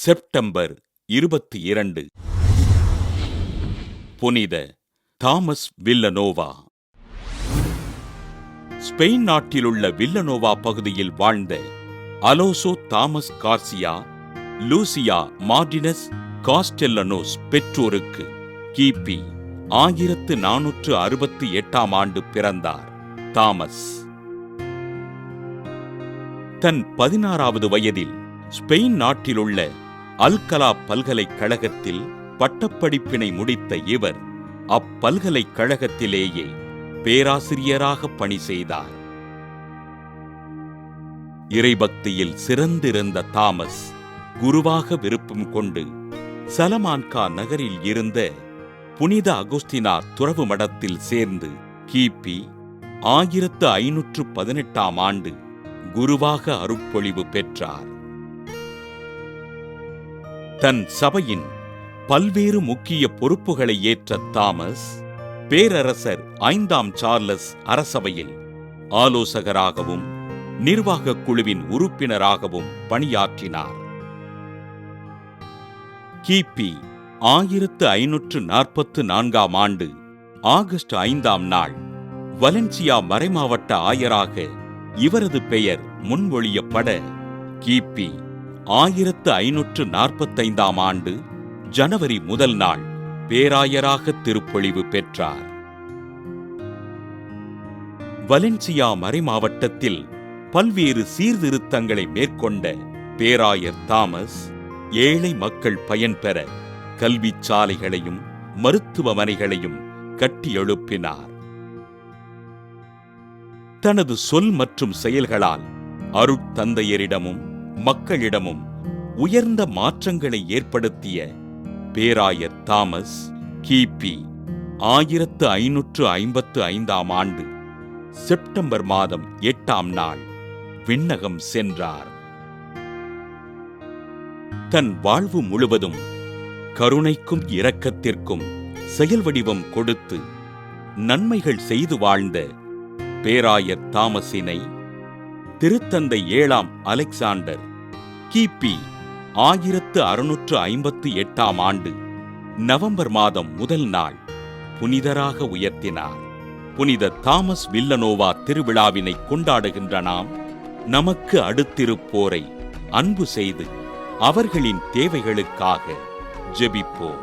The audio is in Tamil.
செப்டம்பர் 22. புனித தாமஸ் வில்லனோவா. ஸ்பெயின் நாட்டிலுள்ள வில்லனோவா பகுதியில் வாழ்ந்த அலோசோ தாமஸ் கார்சியா, லூசியா மார்டினஸ் காஸ்டெல்லனோஸ் பெற்றோருக்கு கிபி 1468 ஆண்டு பிறந்தார். தாமஸ் தன் 16வது வயதில் ஸ்பெயின் நாட்டிலுள்ள அல்கலா பல்கலைக்கழகத்தில் பட்டப்படிப்பினை முடித்த இவர் அப்பல்கலைக்கழகத்திலேயே பேராசிரியராக பணி செய்தார். இறைபக்தியில் சிறந்திருந்த தாமஸ் குருவாக விருப்பம் கொண்டு சலமான்கா நகரில் இருந்த புனித அகுஸ்தினார் துறவு மடத்தில் சேர்ந்து கிபி 1518 ஆண்டு குருவாக அருட்பொழிவு பெற்றார். தன் சபையின் பல்வேறு முக்கிய பொறுப்புகளை ஏற்ற தாமஸ் பேரரசர் 5ஆம் சார்லஸ் அரசவையில் ஆலோசகராகவும் நிர்வாகக் குழுவின் உறுப்பினராகவும் பணியாற்றினார். கிபி 1544 ஆண்டு ஆகஸ்ட் 5ஆம் நாள் வலன்சியா மறைமாவட்ட ஆயராக இவரது பெயர் முன்மொழியப்பட கிபி 1545 ஆண்டு ஜனவரி 1 நாள் பேராயராக திருப்பொழிவு பெற்றார். வலன்சியா மறைமாவட்டத்தில் பல்வேறு சீர்திருத்தங்களை மேற்கொண்ட பேராயர் தாமஸ் ஏழை மக்கள் பயன்பெற கல்விச் சாலைகளையும் மருத்துவமனைகளையும் கட்டியெழுப்பினார். தனது சொல் மற்றும் செயல்களால் அருட்தந்தையரிடமும் மக்களிடமும் உயர்ந்த மாற்றங்களை ஏற்படுத்திய பேராயர் தாமஸ் கிபி 1555 ஆண்டு செப்டம்பர் மாதம் 8ஆம் நாள் விண்ணகம் சென்றார். தன் வாழ்வு முழுவதும் கருணைக்கும் இரக்கத்திற்கும் செயல் வடிவம் கொடுத்து நன்மைகள் செய்து வாழ்ந்த பேராயர் தாமஸினை திருத்தந்தை 7ஆம் அலெக்சாண்டர் கிபி 1658 ஆண்டு நவம்பர் மாதம் 1 நாள் புனிதராக உயர்த்தினார். புனித தாமஸ் வில்லனோவா திருவிழாவினை கொண்டாடுகின்ற நாம் நமக்கு அடுத்திருப்போரை அன்பு செய்து அவர்களின் தேவைகளுக்காக ஜெபிப்போம்.